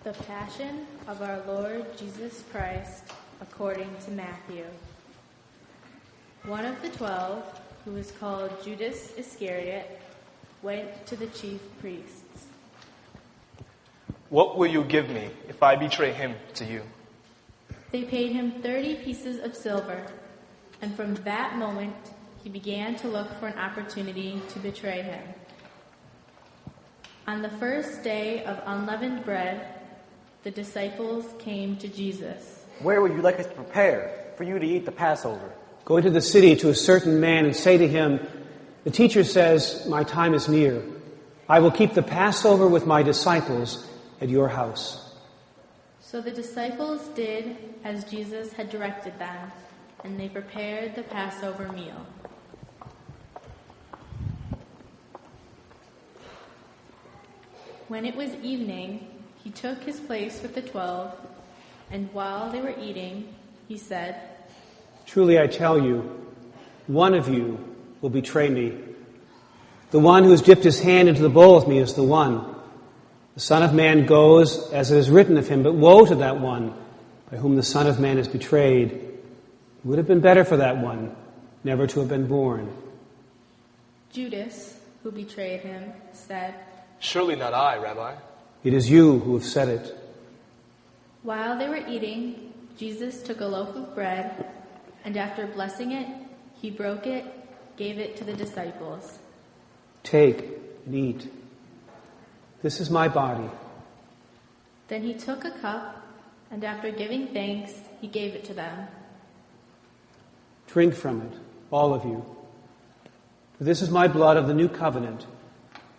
The Passion of our Lord Jesus Christ according to Matthew. One of the 12, who was called Judas Iscariot, went to the chief priests. "What will you give me if I betray him to you?" They paid him 30 pieces of silver, and from that moment he began to look for an opportunity to betray him. On the first day of unleavened bread, the disciples came to Jesus. "Where would you like us to prepare for you to eat the Passover?" "Go into the city to a certain man and say to him, 'The teacher says, my time is near. I will keep the Passover with my disciples at your house.'" So the disciples did as Jesus had directed them, and they prepared the Passover meal. When it was evening, he took his place with the 12, and while they were eating, he said, "Truly I tell you, one of you will betray me. The one who has dipped his hand into the bowl with me is the one. The Son of Man goes as it is written of him, but woe to that one by whom the Son of Man is betrayed. It would have been better for that one never to have been born." Judas, who betrayed him, said, "Surely not I, Rabbi." "It is you who have said it." While they were eating, Jesus took a loaf of bread, and after blessing it, he broke it, gave it to the disciples. "Take and eat. This is my body." Then he took a cup, and after giving thanks, he gave it to them. "Drink from it, all of you. For this is my blood of the new covenant,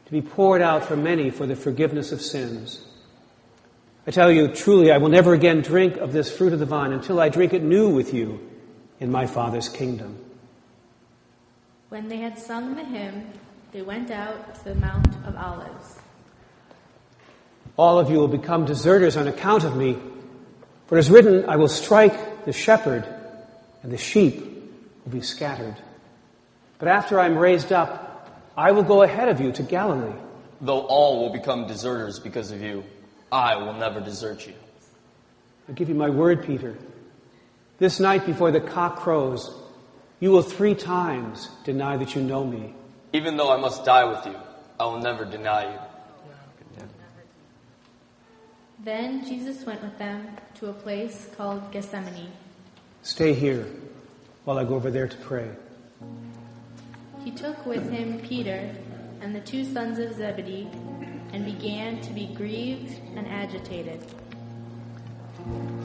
to be poured out for many for the forgiveness of sins. I tell you, truly, I will never again drink of this fruit of the vine until I drink it new with you in my Father's kingdom." When they had sung the hymn, they went out to the Mount of Olives. "All of you will become deserters on account of me, for it is written, I will strike the shepherd, and the sheep will be scattered. But after I am raised up, I will go ahead of you to Galilee." Though all will become deserters because of you, I will never desert you. "I give you my word, Peter. This night before the cock crows, you will 3 times deny that you know me." Even though I must die with you, I will never deny you. Then Jesus went with them to a place called Gethsemane. "Stay here while I go over there to pray." He took with him Peter and the 2 sons of Zebedee and began to be grieved and agitated.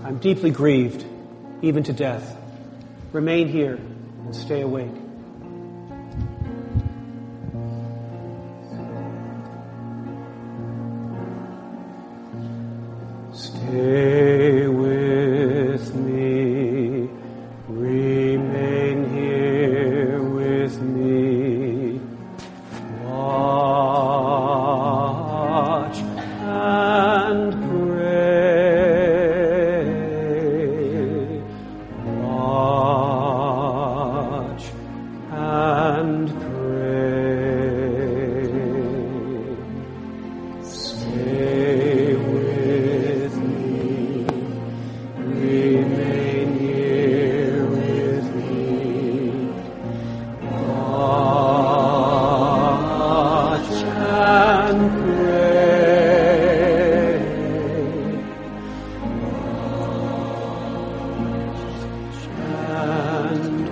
"I'm deeply grieved, even to death. Remain here and stay awake." "Stay with me, remain here with me, watch and pray, watch and pray. Stay with me, remain here with me, watch and pray, watch and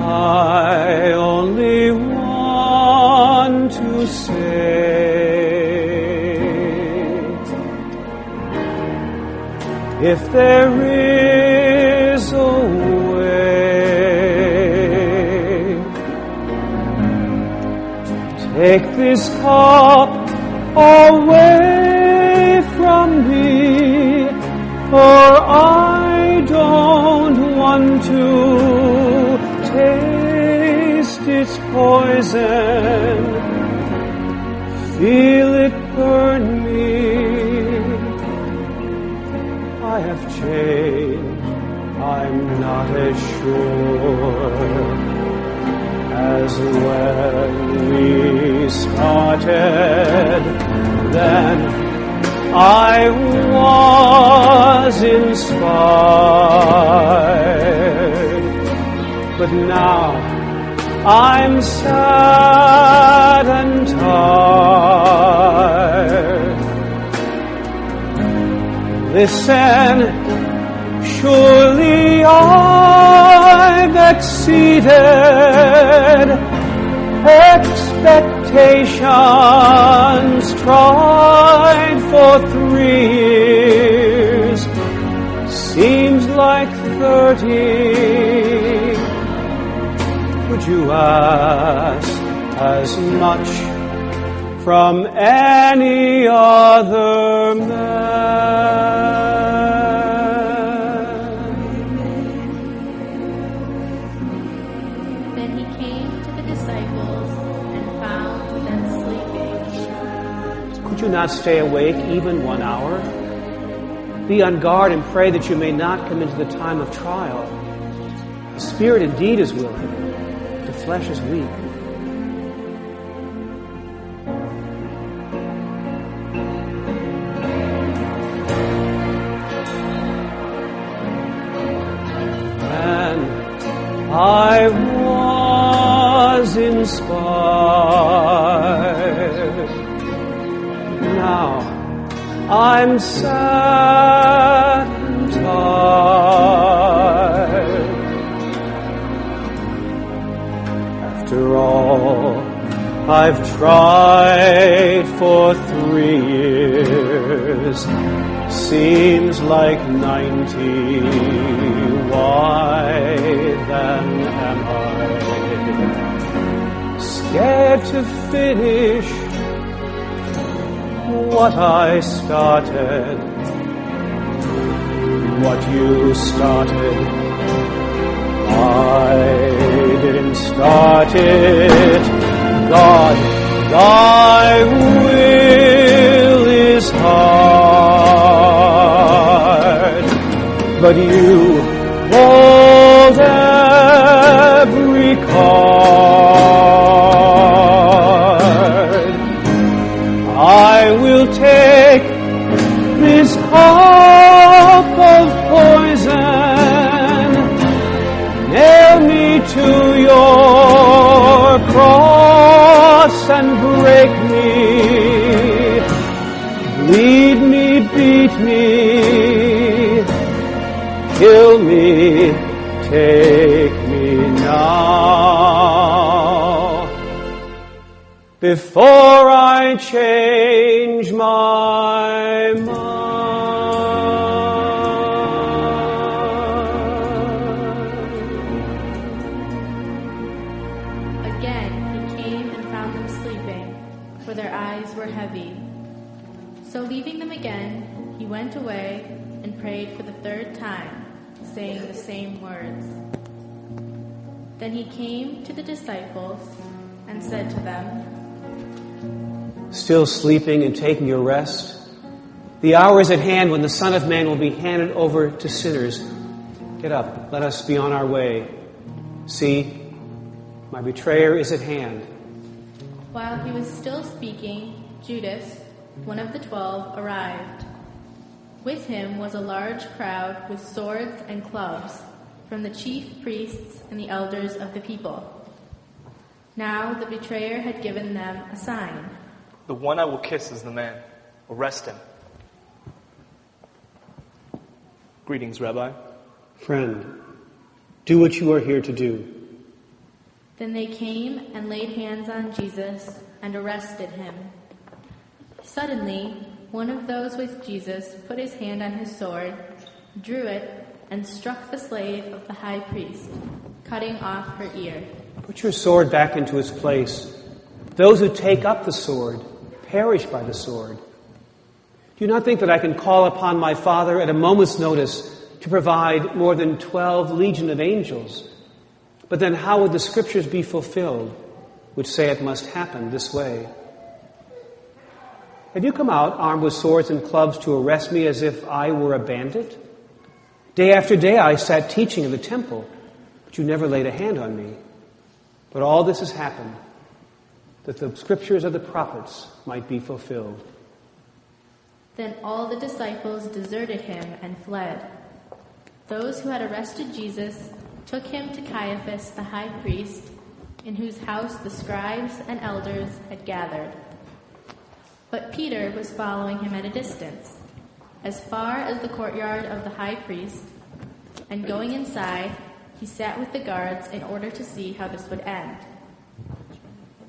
I only want to say, if there is a way, take this cup away from me, for I don't want to taste its poison, feel it burn me. I have change, I'm not as sure as when we started. Then I was inspired, but now I'm sad and tired. Listen, surely I've exceeded expectations, tried for 3 years, seems like 30. Would you ask as much from any other man? Then he came to the disciples and found them sleeping. Could you not stay awake even 1 hour? Be on guard and pray that you may not come into the time of trial. The spirit indeed is willing, the flesh is weak. And I was inspired. Now I'm sad and tired. After all, I've tried for 3 years. Seems like 90. Why then am I scared to finish what I started? What you started, I didn't start it. God, thy will is hard, but you hold every card. I will take this cup of poison, nail me to your cross and break me, bleed me, beat me, kill me, take me now, before I change my mind. Again he came and found them sleeping, for their eyes were heavy. So leaving them again, he went away and prayed for the 3rd time, saying the same words. Then he came to the disciples and said to them, Still sleeping and taking your rest? The hour is at hand when the Son of Man will be handed over to sinners. Get up, let us be on our way. See, my betrayer is at hand. While he was still speaking, Judas, one of the 12, arrived. With him was a large crowd with swords and clubs from the chief priests and the elders of the people. Now the betrayer had given them a sign. The one I will kiss is the man. Arrest him. Greetings, Rabbi. Friend, do what you are here to do. Then they came and laid hands on Jesus and arrested him. Suddenly, one of those with Jesus put his hand on his sword, drew it, and struck the slave of the high priest, cutting off her ear. Put your sword back into its place. Those who take up the sword perish by the sword. Do you not think that I can call upon my Father at a moment's notice to provide more than 12 legion of angels? But then how would the scriptures be fulfilled, which say it must happen this way? Have you come out armed with swords and clubs to arrest me as if I were a bandit? Day after day I sat teaching in the temple, but you never laid a hand on me. But all this has happened, that the scriptures of the prophets might be fulfilled." Then all the disciples deserted him and fled. Those who had arrested Jesus took him to Caiaphas the high priest, in whose house the scribes and elders had gathered. But Peter was following him at a distance, as far as the courtyard of the high priest, and going inside, he sat with the guards in order to see how this would end.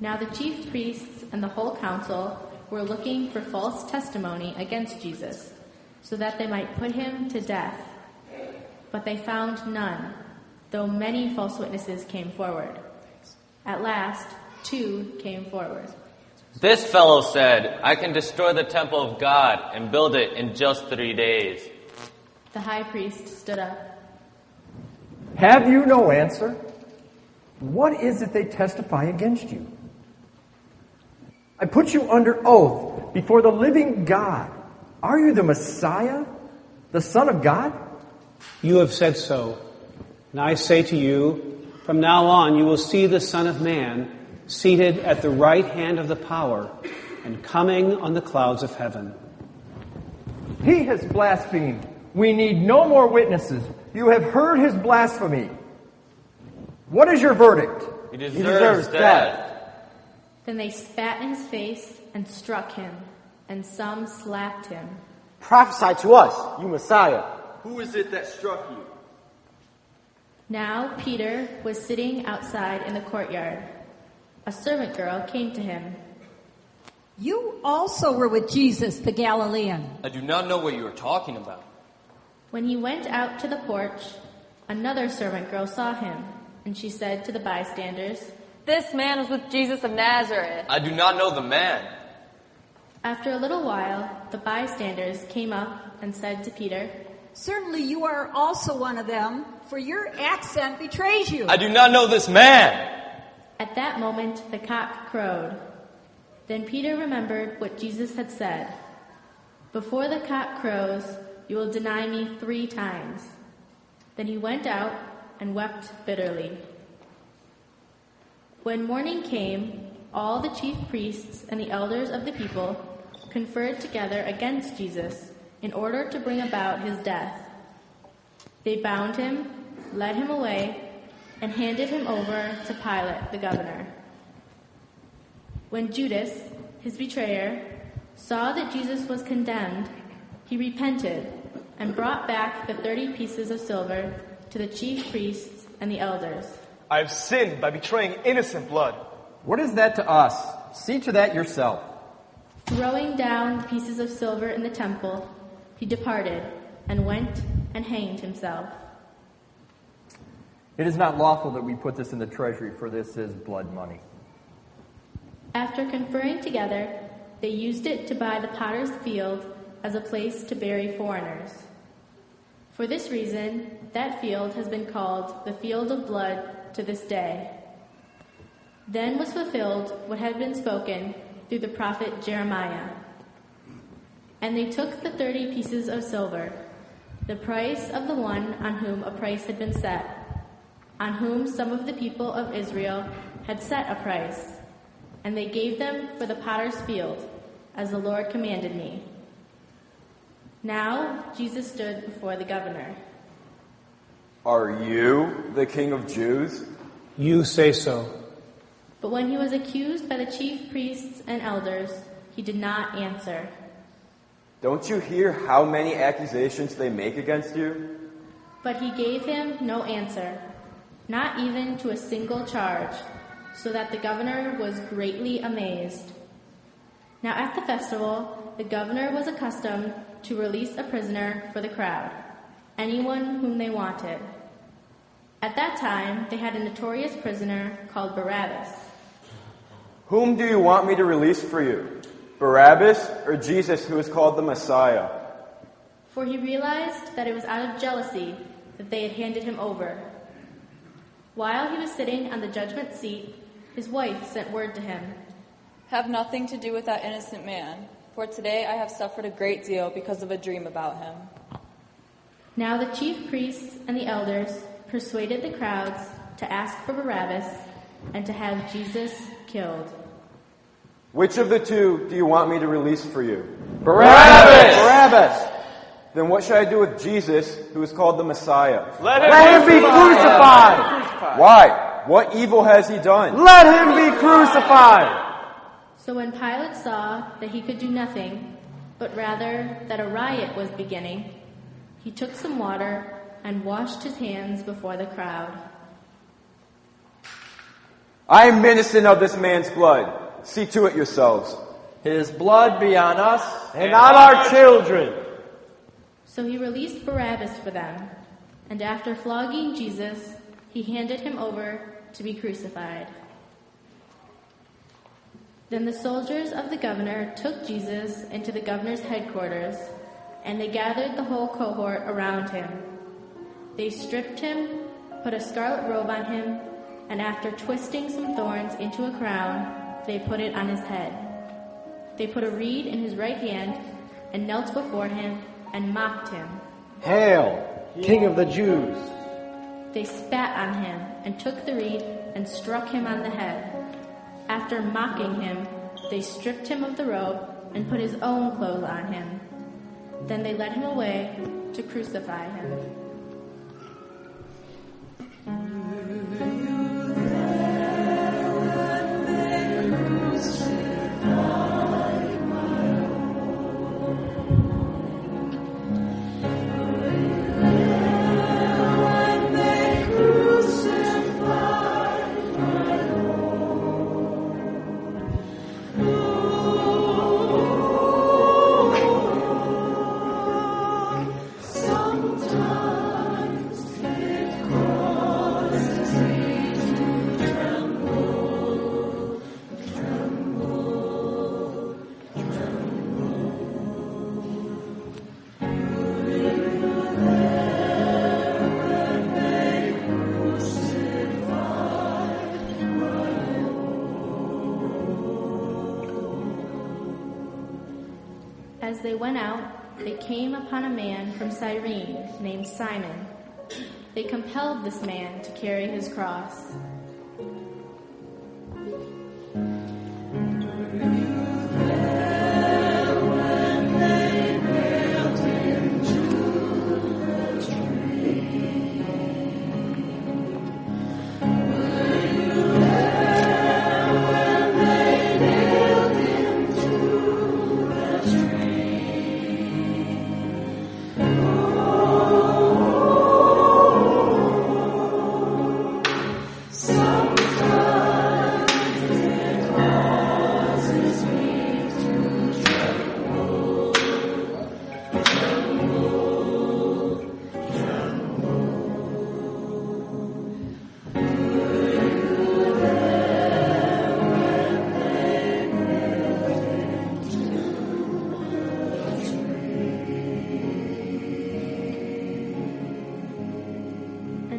Now the chief priests and the whole council were looking for false testimony against Jesus, so that they might put him to death. But they found none, though many false witnesses came forward. At last, 2 came forward. This fellow said, "I can destroy the temple of God and build it in just 3 days." The high priest stood up. Have you no answer? What is it they testify against you? I put you under oath before the living God. Are you the Messiah, the Son of God? You have said so. And I say to you, from now on you will see the Son of Man seated at the right hand of the power and coming on the clouds of heaven. He has blasphemed. We need no more witnesses. You have heard his blasphemy. What is your verdict? He deserves death. Then they spat in his face and struck him, and some slapped him. Prophesy to us, you Messiah. Who is it that struck you? Now Peter was sitting outside in the courtyard. A servant girl came to him. You also were with Jesus, the Galilean. I do not know what you are talking about. When he went out to the porch, another servant girl saw him, and she said to the bystanders, "This man was with Jesus of Nazareth." I do not know the man. After a little while, the bystanders came up and said to Peter, Certainly you are also one of them, for your accent betrays you. I do not know this man. At that moment, the cock crowed. Then Peter remembered what Jesus had said, "Before the cock crows, you will deny me 3 times." Then he went out and wept bitterly. When morning came, all the chief priests and the elders of the people conferred together against Jesus in order to bring about his death. They bound him, led him away, and handed him over to Pilate, the governor. When Judas, his betrayer, saw that Jesus was condemned, he repented and brought back the 30 pieces of silver to the chief priests and the elders. I have sinned by betraying innocent blood. What is that to us? See to that yourself. Throwing down the pieces of silver in the temple, he departed and went and hanged himself. It is not lawful that we put this in the treasury, for this is blood money. After conferring together, they used it to buy the potter's field as a place to bury foreigners. For this reason, that field has been called the Field of Blood to this day. Then was fulfilled what had been spoken through the prophet Jeremiah. And they took the 30 pieces of silver, the price of the one on whom a price had been set, on whom some of the people of Israel had set a price, and they gave them for the potter's field, as the Lord commanded me. Now Jesus stood before the governor. Are you the King of Jews? You say so. But when he was accused by the chief priests and elders, he did not answer. Don't you hear how many accusations they make against you? But he gave him no answer, not even to a single charge, so that the governor was greatly amazed. Now at the festival, the governor was accustomed to release a prisoner for the crowd, anyone whom they wanted. At that time, they had a notorious prisoner called Barabbas. Whom do you want me to release for you? Barabbas or Jesus, who is called the Messiah? For he realized that it was out of jealousy that they had handed him over. While he was sitting on the judgment seat, his wife sent word to him. Have nothing to do with that innocent man, for today I have suffered a great deal because of a dream about him. Now the chief priests and the elders persuaded the crowds to ask for Barabbas and to have Jesus killed. Which of the two do you want me to release for you? Barabbas! Barabbas! Then what should I do with Jesus, who is called the Messiah? Let him be crucified! Why? What evil has he done? Let him be crucified! So when Pilate saw that he could do nothing, but rather that a riot was beginning, he took some water and washed his hands before the crowd. I am innocent of this man's blood. See to it yourselves. His blood be on us And on our children! So he released Barabbas for them, and after flogging Jesus, he handed him over to be crucified. Then the soldiers of the governor took Jesus into the governor's headquarters, and they gathered the whole cohort around him. They stripped him, put a scarlet robe on him, and after twisting some thorns into a crown, they put it on his head. They put a reed in his right hand and knelt before him and mocked him. Hail, King of the Jews! They spat on him and took the reed and struck him on the head. After mocking him, they stripped him of the robe and put his own clothes on him. Then they led him away to crucify him. As they went out, they came upon a man from Cyrene named Simon. They compelled this man to carry his cross.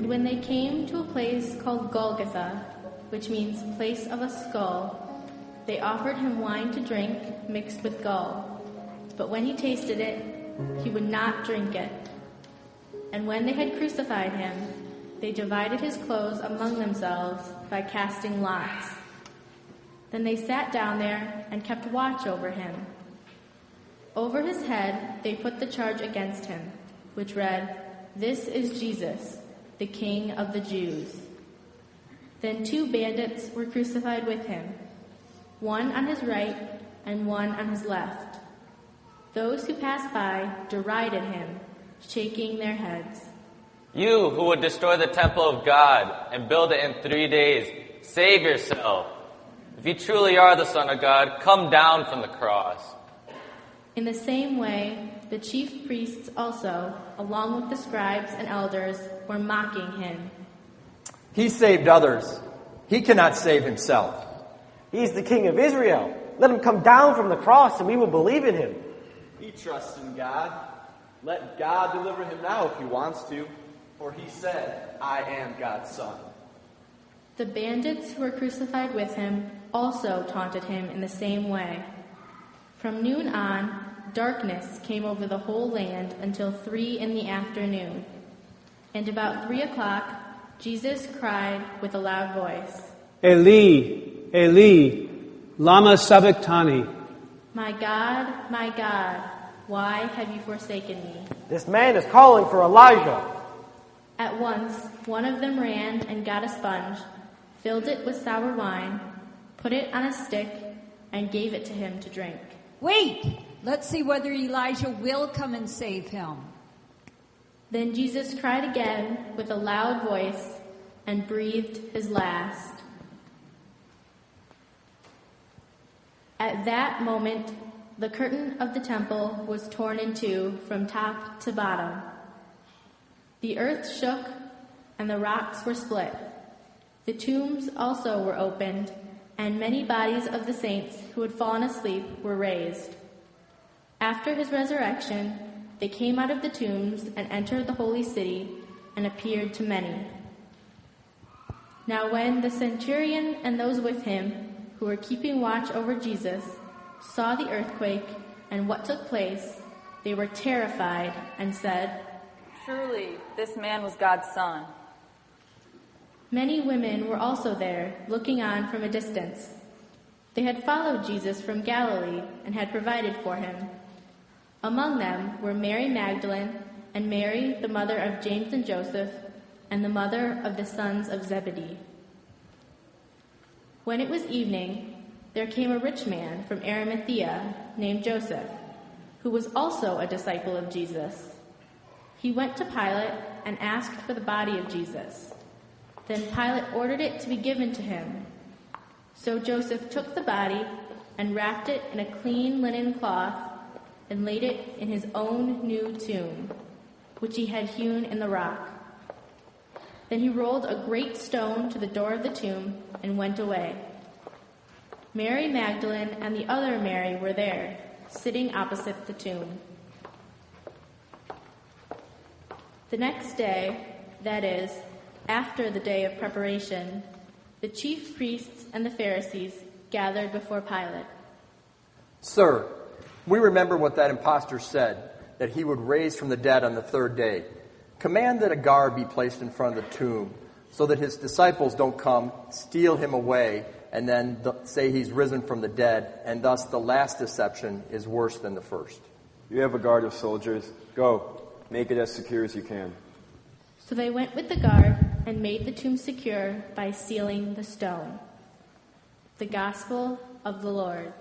When they came to a place called Golgotha, which means place of a skull, they offered him wine to drink mixed with gall. But when he tasted it, he would not drink it. And when they had crucified him, they divided his clothes among themselves by casting lots. Then they sat down there and kept watch over him. Over his head they put the charge against him, which read, "This is Jesus, the King of the Jews." Then 2 bandits were crucified with him, one on his right and one on his left. Those who passed by derided him, shaking their heads. You who would destroy the temple of God and build it in 3 days, save yourself. If you truly are the Son of God, come down from the cross. In the same way, the chief priests also, along with the scribes and elders, were mocking him. He saved others. He cannot save himself. He's the King of Israel. Let him come down from the cross and we will believe in him. He trusts in God. Let God deliver him now if he wants to, for he said, "I am God's son." The bandits who were crucified with him also taunted him in the same way. From noon on, darkness came over the whole land until 3 p.m. And about 3 o'clock, Jesus cried with a loud voice, Eli, Eli, lama sabachthani. my God, why have you forsaken me? This man is calling for Elijah. At once, one of them ran and got a sponge, filled it with sour wine, put it on a stick, and gave it to him to drink. Wait! Let's see whether Elijah will come and save him. Then Jesus cried again with a loud voice and breathed his last. At that moment, the curtain of the temple was torn in two from top to bottom. The earth shook and the rocks were split. The tombs also were opened, and many bodies of the saints who had fallen asleep were raised. After his resurrection, they came out of the tombs and entered the holy city and appeared to many. Now when the centurion and those with him, who were keeping watch over Jesus, saw the earthquake and what took place, they were terrified and said, Truly, this man was God's son. Many women were also there, looking on from a distance. They had followed Jesus from Galilee and had provided for him. Among them were Mary Magdalene and Mary, the mother of James and Joseph, and the mother of the sons of Zebedee. When it was evening, there came a rich man from Arimathea named Joseph, who was also a disciple of Jesus. He went to Pilate and asked for the body of Jesus. Then Pilate ordered it to be given to him. So Joseph took the body and wrapped it in a clean linen cloth and laid it in his own new tomb, which he had hewn in the rock. Then he rolled a great stone to the door of the tomb and went away. Mary Magdalene and the other Mary were there, sitting opposite the tomb. The next day, that is, after the day of preparation, the chief priests and the Pharisees gathered before Pilate. Sir, we remember what that impostor said, that he would raise from the dead on the third day. Command that a guard be placed in front of the tomb, so that his disciples don't come, steal him away, and then say he's risen from the dead, and thus the last deception is worse than the first. You have a guard of soldiers. Go, make it as secure as you can. So they went with the guard and made the tomb secure by sealing the stone. The Gospel of the Lord.